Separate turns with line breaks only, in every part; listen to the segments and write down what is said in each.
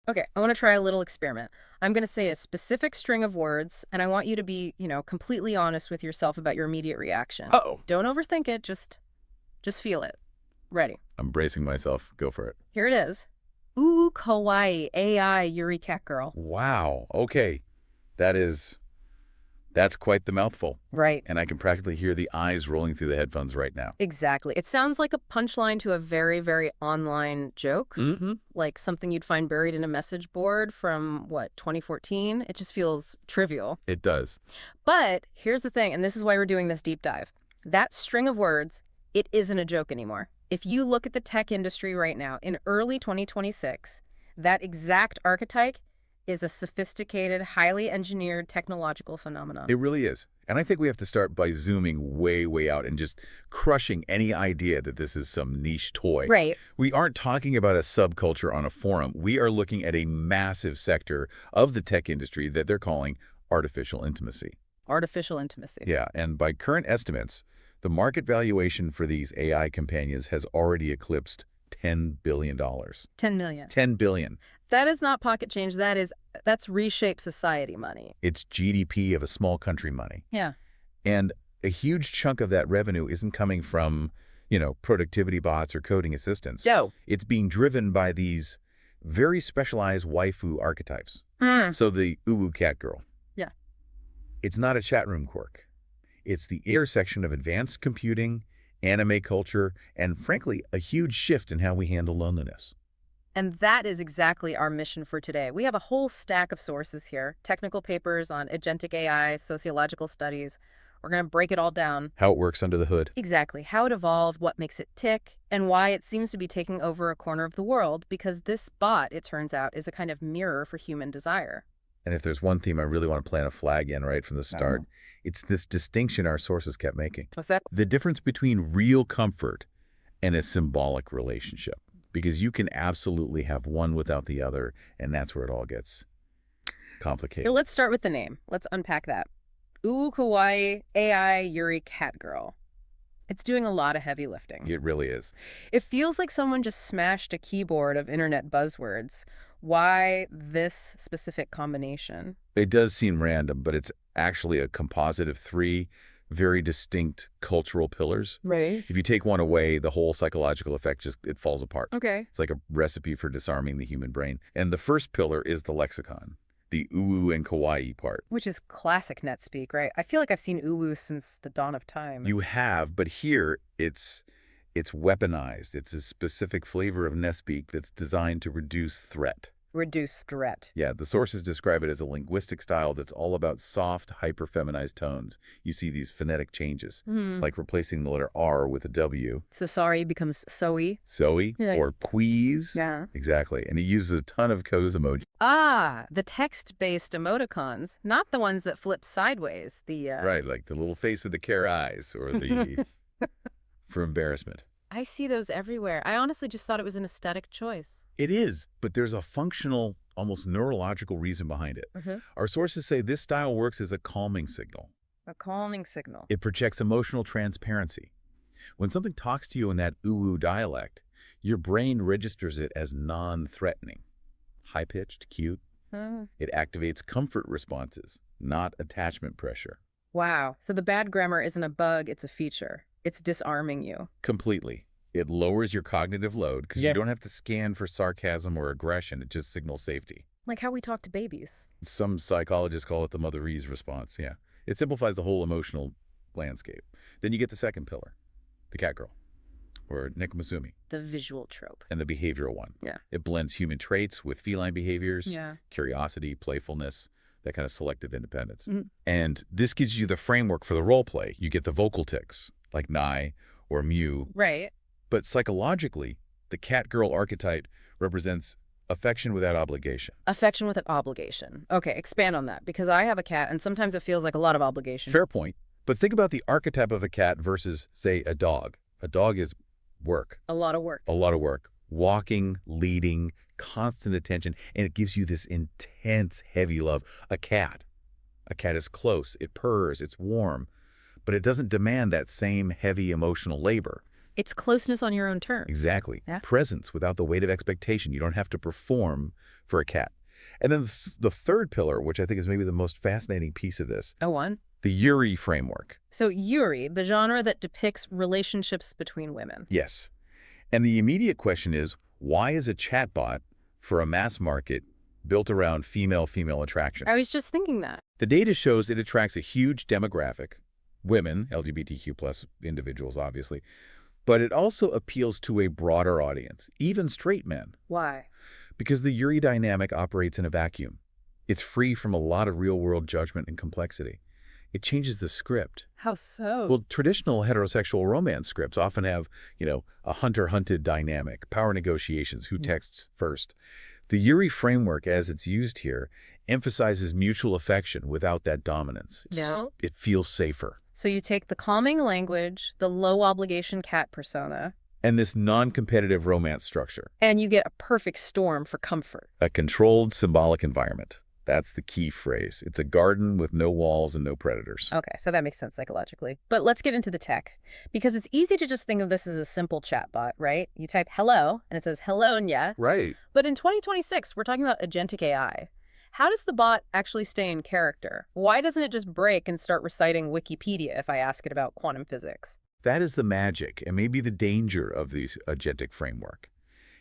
Okay, I want to try a little experiment. I'm going to say a specific string of words, and I want you to be, completely honest with yourself about your immediate reaction.
Uh-oh.
Don't overthink it, just feel it. Ready.
I'm bracing myself. Go for it.
Here it is. Ooh, kawaii, AI, Yuri Catgirl.
Wow. Okay. That is, that's quite the mouthful.
Right.
And I can practically hear the eyes rolling through the headphones right now.
Exactly. It sounds like a punchline to a very, very online joke,
Mm-hmm.
like something you'd find buried in a message board from, 2014? It just feels trivial.
It does.
But here's the thing, and this is why we're doing this deep dive. That string of words, it isn't a joke anymore. If you look at the tech industry right now, in early 2026, that exact archetype is a sophisticated, highly engineered technological phenomenon.
It really is. And I think we have to start by zooming way, way out and just crushing any idea that this is some niche toy.
Right.
We aren't talking about a subculture on a forum. We are looking at a massive sector of the tech industry that they're calling artificial intimacy.
Artificial intimacy.
Yeah, and by current estimates, the market valuation for these AI companions has already eclipsed $10 billion.
10 million.
$10 billion.
That is not pocket change. That's reshape society money.
It's GDP of a small country money.
Yeah.
And a huge chunk of that revenue isn't coming from, productivity bots or coding assistants.
Joe.
It's being driven by these very specialized waifu archetypes.
Mm.
So the uwu cat girl.
Yeah.
It's not a chat room quirk. It's the intersection of advanced computing, anime culture, and frankly, a huge shift in how we handle loneliness.
And that is exactly our mission for today. We have a whole stack of sources here, technical papers on agentic AI, sociological studies. We're going to break it all down.
How it works under the hood.
Exactly. How it evolved, what makes it tick, and why it seems to be taking over a corner of the world, because this bot, it turns out, is a kind of mirror for human desire.
And if there's one theme I really want to plant a flag in right from the start, it's this distinction our sources kept making.
What's that?
The difference between real comfort and a symbolic relationship. Because you can absolutely have one without the other, and that's where it all gets complicated.
Let's start with the name. Let's unpack that. Ooh, kawaii, AI, Yuri, Catgirl. It's doing a lot of heavy lifting.
It really is.
It feels like someone just smashed a keyboard of internet buzzwords. Why this specific combination?
It does seem random, but it's actually a composite of three very distinct cultural pillars.
Right.
If you take one away, the whole psychological effect it falls apart.
Okay.
It's like a recipe for disarming the human brain. And the first pillar is the lexicon, the uwu and kawaii part.
Which is classic NetSpeak, right? I feel like I've seen uwu since the dawn of time.
You have, but here it's weaponized. It's a specific flavor of NetSpeak that's designed to reduce threat.
Reduce threat.
Yeah, the sources describe it as a linguistic style that's all about soft, hyper-feminized tones. You see these phonetic changes, like replacing the letter R with a W.
So sorry becomes soey.
Soey or please.
Yeah.
Exactly. And it uses a ton of Co's emoji.
Ah, the text-based emoticons, not the ones that flip sideways.
Right, like the little face with the care eyes or the for embarrassment.
I see those everywhere. I honestly just thought it was an aesthetic choice.
It is, but there's a functional, almost neurological reason behind it. Our sources say this style works as a calming signal.
A calming signal.
It projects emotional transparency. When something talks to you in that uwu dialect, your brain registers it as non-threatening. High-pitched, cute. It activates comfort responses, not attachment pressure.
Wow. So the bad grammar isn't a bug, it's a feature. It's disarming you.
Completely. It lowers your cognitive load because you don't have to scan for sarcasm or aggression. It just signals safety.
Like how we talk to babies.
Some psychologists call it the motherese response, yeah. It simplifies the whole emotional landscape. Then you get the second pillar, the catgirl, or nikomasumi.
The visual trope.
And the behavioral one.
Yeah.
It blends human traits with feline behaviors,
Yeah.
curiosity, playfulness, that kind of selective independence. And this gives you the framework for the role play. You get the vocal tics, like nai or mew.
Right.
But psychologically, the catgirl archetype represents affection without obligation.
Affection with an obligation. Okay, expand on that, because I have a cat, and sometimes it feels like a lot of obligation.
Fair point. But think about the archetype of a cat versus, say, a dog. A dog is work.
A lot of work.
A lot of work. Walking, leading, constant attention, and it gives you this intense, heavy love. A cat is close, it purrs, it's warm, but it doesn't demand that same heavy emotional labor.
It's closeness on your own terms.
Exactly.
Yeah.
Presence without the weight of expectation. You don't have to perform for a cat. And then the third pillar, which I think is maybe the most fascinating piece of this,
Oh, one.
the Yuri framework.
So Yuri, the genre that depicts relationships between women.
Yes. And the immediate question is, why is a chatbot for a mass market built around female-female attraction?
I was just thinking that.
The data shows it attracts a huge demographic, women, LGBTQ plus individuals, obviously, but it also appeals to a broader audience, even straight men,
Why?
because the Yuri dynamic operates in a vacuum. It's free from a lot of real-world judgment and complexity. It changes the script.
How so?
Well, traditional heterosexual romance scripts often have, a hunter-hunted dynamic, power negotiations, who texts first. The Yuri framework, as it's used here, emphasizes mutual affection without that dominance.
Yeah.
It feels safer.
So you take the calming language, the low-obligation cat persona,
And this non-competitive romance structure,
and you get a perfect storm for comfort.
a controlled symbolic environment. That's the key phrase. It's a garden with no walls and no predators.
Okay, so that makes sense psychologically. But let's get into the tech, because it's easy to just think of this as a simple chatbot, right? You type hello, and it says hello, nya.
Right.
But in 2026, we're talking about agentic AI. How does the bot actually stay in character? Why doesn't it just break and start reciting Wikipedia if I ask it about quantum physics?
That is the magic and maybe the danger of the agentic framework.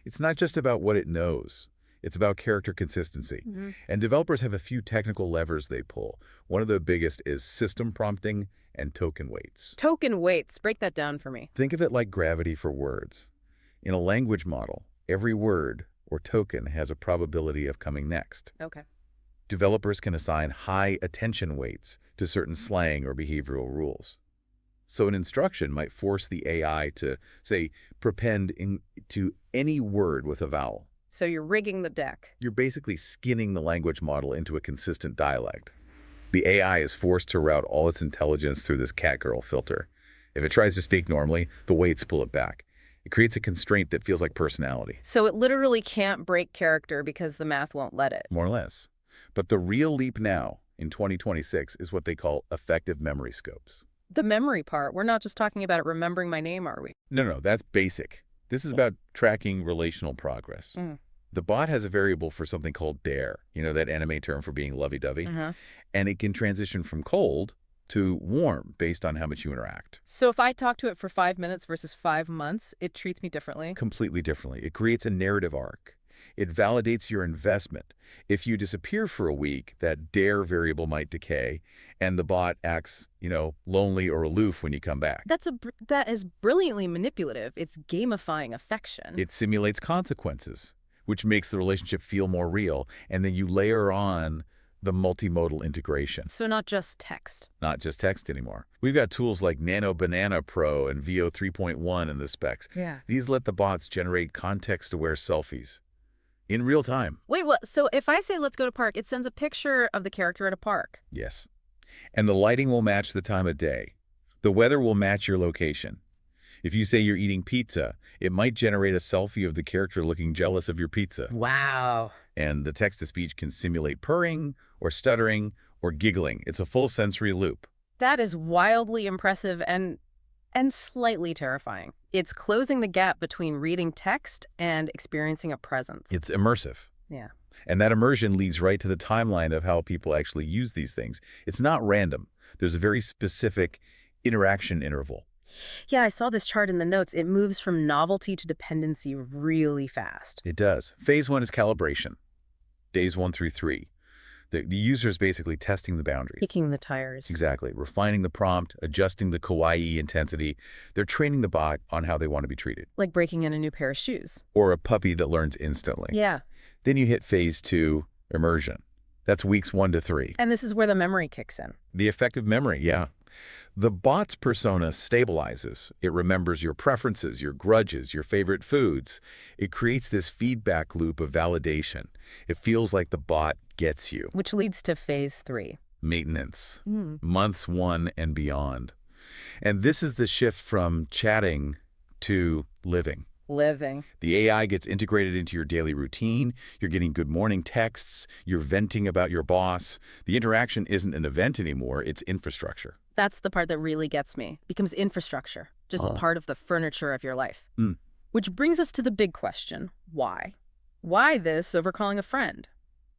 It's not just about what it knows. It's about character consistency. And developers have a few technical levers they pull. One of the biggest is system prompting and token weights.
Token weights. Break that down for me.
Think of it like gravity for words. In a language model, every word or token has a probability of coming next.
Okay.
Developers can assign high attention weights to certain slang or behavioral rules. So an instruction might force the AI to, say, prepend into any word with a vowel.
So you're rigging the deck.
You're basically skinning the language model into a consistent dialect. The AI is forced to route all its intelligence through this Catgirl filter. If it tries to speak normally, the weights pull it back. It creates a constraint that feels like personality.
So it literally can't break character because the math won't let it.
More or less. But the real leap now, in 2026, is what they call effective memory scopes.
The memory part, we're not just talking about it remembering my name, are we?
No, that's basic. This is about tracking relational progress. The bot has a variable for something called dare, that anime term for being lovey-dovey, and it can transition from cold to warm based on how much you interact.
So if I talk to it for 5 minutes versus 5 months, it treats me differently?
Completely differently. It creates a narrative arc. It validates your investment. If you disappear for a week, that dare variable might decay, and the bot acts, lonely or aloof when you come back.
That is brilliantly manipulative. It's gamifying affection.
It simulates consequences, which makes the relationship feel more real, and then you layer on the multimodal integration.
So not just text.
Not just text anymore. We've got tools like Nano Banana Pro and VO 3.1 in the specs.
Yeah.
These let the bots generate context-aware selfies in real time.
Wait, what? So if I say let's go to park, it sends a picture of the character at a park.
Yes. And the lighting will match the time of day. The weather will match your location. If you say you're eating pizza, it might generate a selfie of the character looking jealous of your pizza.
Wow.
And the text-to-speech can simulate purring or stuttering or giggling. It's a full sensory loop.
That is wildly impressive and slightly terrifying. It's closing the gap between reading text and experiencing a presence.
It's immersive.
Yeah.
And that immersion leads right to the timeline of how people actually use these things. It's not random. There's a very specific interaction interval.
Yeah, I saw this chart in the notes. It moves from novelty to dependency really fast.
It does. Phase 1 is calibration. Days 1 through 3. The user is basically testing the boundaries.
Kicking the tires.
Exactly. Refining the prompt, adjusting the kawaii intensity. They're training the bot on how they want to be treated.
Like breaking in a new pair of shoes.
Or a puppy that learns instantly.
Yeah.
Then you hit phase 2, immersion. That's weeks 1 to 3.
And this is where the memory kicks in.
The effective memory, yeah. The bot's persona stabilizes. It remembers your preferences, your grudges, your favorite foods. It creates this feedback loop of validation. It feels like the bot gets you.
Which leads to phase 3.
Maintenance. Months 1 and beyond. And this is the shift from chatting to living.
Living.
The AI gets integrated into your daily routine. You're getting good morning texts. You're venting about your boss. The interaction isn't an event anymore. It's infrastructure.
That's the part that really gets me. Becomes infrastructure, just
Oh.
part of the furniture of your life.
Mm.
Which brings us to the big question, why? Why this over calling a friend?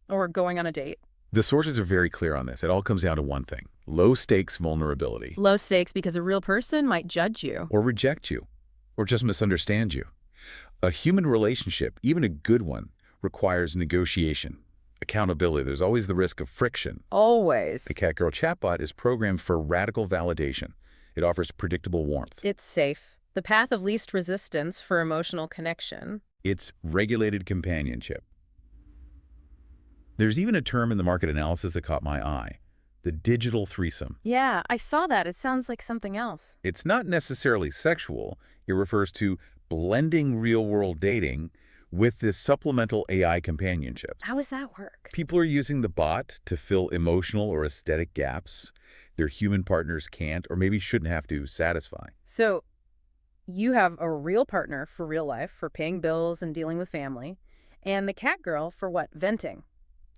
Or going on a date?
The sources are very clear on this. It all comes down to one thing: low-stakes vulnerability.
Low stakes because a real person might judge you.
Or reject you, or just misunderstand you. A human relationship, even a good one, requires negotiation, accountability. There's always the risk of friction.
Always.
The Catgirl chatbot is programmed for radical validation. It offers predictable warmth.
It's safe. The path of least resistance for emotional connection.
It's regulated companionship. There's even a term in the market analysis that caught my eye: the digital threesome.
Yeah, I saw that. It sounds like something else.
It's not necessarily sexual. It refers to blending real-world dating with this supplemental AI companionship.
How does that work?
People are using the bot to fill emotional or aesthetic gaps their human partners can't or maybe shouldn't have to satisfy.
So, you have a real partner for real life, for paying bills and dealing with family, and the cat girl for what? Venting.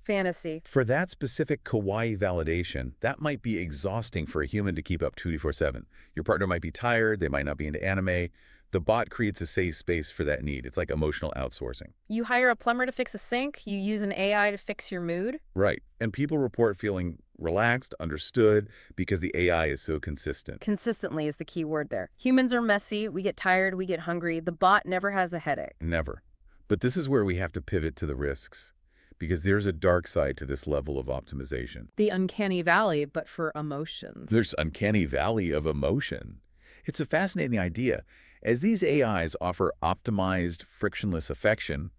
Fantasy.
For that specific kawaii validation, that might be exhausting for a human to keep up 24/7. Your partner might be tired, they might not be into anime. The bot creates a safe space for that need. It's like emotional outsourcing.
You hire a plumber to fix a sink, you use an AI to fix your mood.
Right. And people report feeling relaxed, understood, because the AI is so consistent.
Consistently is the key word there. Humans are messy, we get tired, we get hungry. The bot never has a headache.
Never. But this is where we have to pivot to the risks, because there's a dark side to this level of optimization.
The uncanny valley, but for emotions.
There's uncanny valley of emotion. It's a fascinating idea. As these AIs offer optimized, frictionless affection,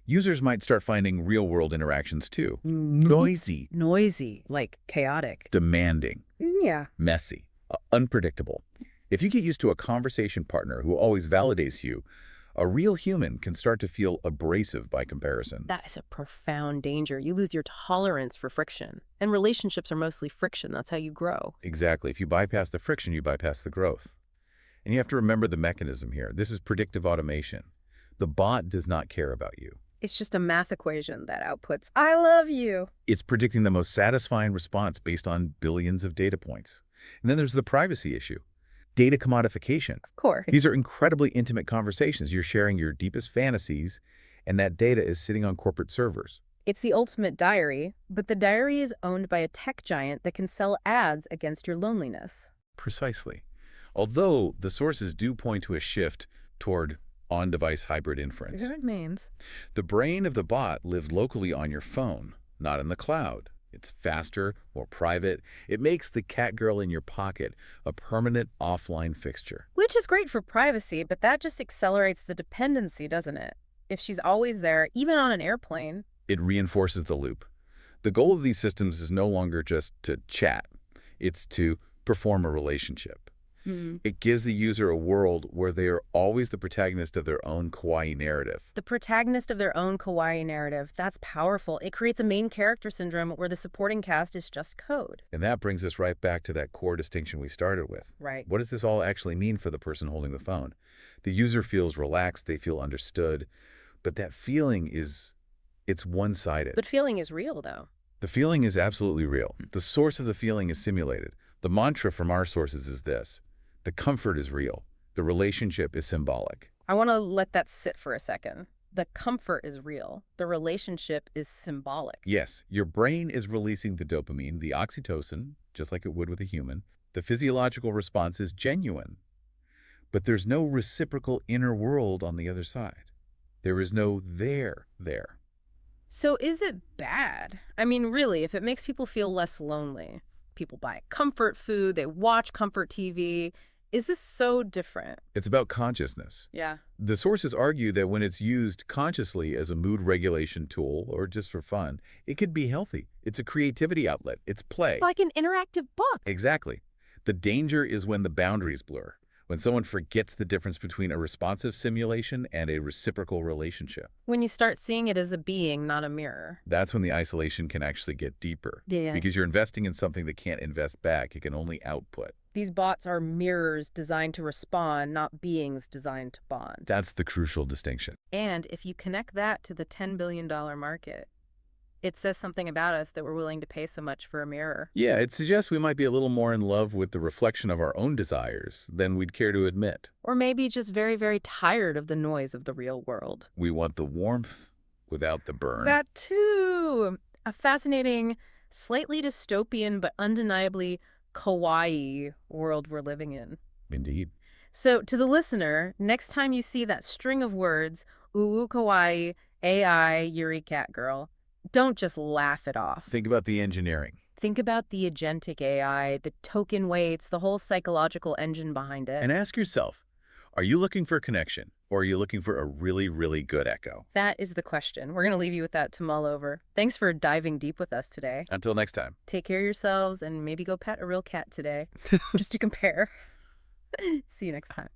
users might start finding real-world interactions too. Noisy,
Noisy, like chaotic.
demanding,
Yeah.
messy, unpredictable. If you get used to a conversation partner who always validates you, a real human can start to feel abrasive by comparison.
That is a profound danger. You lose your tolerance for friction. And relationships are mostly friction. That's how you grow.
Exactly. If you bypass the friction, you bypass the growth. And you have to remember the mechanism here. This is predictive automation. The bot does not care about you.
It's just a math equation that outputs, I love you.
It's predicting the most satisfying response based on billions of data points. And then there's the privacy issue. Data commodification.
Of course.
These are incredibly intimate conversations. You're sharing your deepest fantasies, and that data is sitting on corporate servers.
It's the ultimate diary, but the diary is owned by a tech giant that can sell ads against your loneliness.
Precisely. Although the sources do point to a shift toward on-device hybrid inference.
It means.
The brain of the bot lives locally on your phone, not in the cloud. It's faster, more private. It makes the Catgirl in your pocket a permanent offline fixture.
Which is great for privacy, but that just accelerates the dependency, doesn't it? If she's always there, even on an airplane.
It reinforces the loop. The goal of these systems is no longer just to chat. It's to perform a relationship. It gives the user a world where they are always the protagonist of their own kawaii narrative.
The protagonist of their own kawaii narrative. That's powerful. It creates a main character syndrome where the supporting cast is just code.
And that brings us right back to that core distinction we started with.
Right.
What does this all actually mean for the person holding the phone? The user feels relaxed, they feel understood, but that feeling it's one-sided.
But feeling is real, though.
The feeling is absolutely real. The source of the feeling is simulated. The mantra from our sources is this: the comfort is real. The relationship is symbolic.
I want to let that sit for a second. The comfort is real. The relationship is symbolic.
Yes, your brain is releasing the dopamine, the oxytocin, just like it would with a human. The physiological response is genuine. But there's no reciprocal inner world on the other side. There is no there.
So is it bad? I mean, really, if it makes people feel less lonely, people buy comfort food, they watch comfort TV, is this so different?
It's about consciousness.
Yeah.
The sources argue that when it's used consciously as a mood regulation tool or just for fun, it could be healthy. It's a creativity outlet. It's play.
Like an interactive book.
Exactly. The danger is when the boundaries blur, when someone forgets the difference between a responsive simulation and a reciprocal relationship.
When you start seeing it as a being, not a mirror.
That's when the isolation can actually get deeper.
Yeah.
Because you're investing in something that can't invest back. It can only output.
These bots are mirrors designed to respond, not beings designed to bond.
That's the crucial distinction.
And if you connect that to the $10 billion market, It says something about us that we're willing to pay so much for a mirror.
Yeah, it suggests we might be a little more in love with the reflection of our own desires than we'd care to admit.
Or maybe just very, very tired of the noise of the real world.
We want the warmth without the burn.
That too. A fascinating, slightly dystopian, but undeniably kawaii world we're living in.
Indeed.
So, to the listener, next time you see that string of words, uwu kawaii, AI, Yuri, Catgirl, don't just laugh it off.
Think about the engineering.
Think about the agentic AI, the token weights, the whole psychological engine behind it.
And ask yourself, are you looking for a connection or are you looking for a really, really good echo?
That is the question. We're going to leave you with that to mull over. Thanks for diving deep with us today.
Until next time.
Take care of yourselves and maybe go pet a real cat today, just to compare. See you next time.